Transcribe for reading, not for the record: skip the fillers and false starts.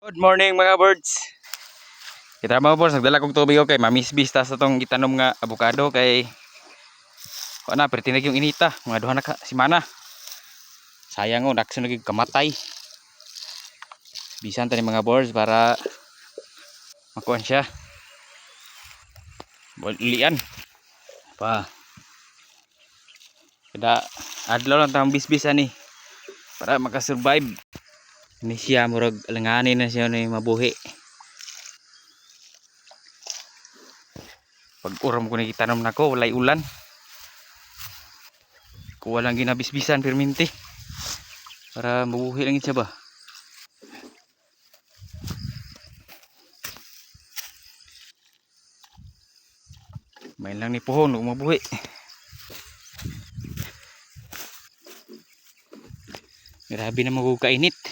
Good morning mga birds. Kita mga birds, nagdala kong tubig kay mamisbis ta sa tong gitanom nga avocado kay kuana pertinag yung inita mga duha na simana. Sayang o naksunod yung kamatay. Bisan tani mga birds para makuan siya. Ulian. Pa. Kada adlaw lang tang bisbis ani para makasurvive. Ini siya murag alanganin na siya ni mabuhi. Pag uram ko nakitanom nako walay ulan. Kuha lang ginabisbisan perminti para mabuhi lang siya ba. Main lang ni pohon ug mabuhi. Grabe na magug kainit.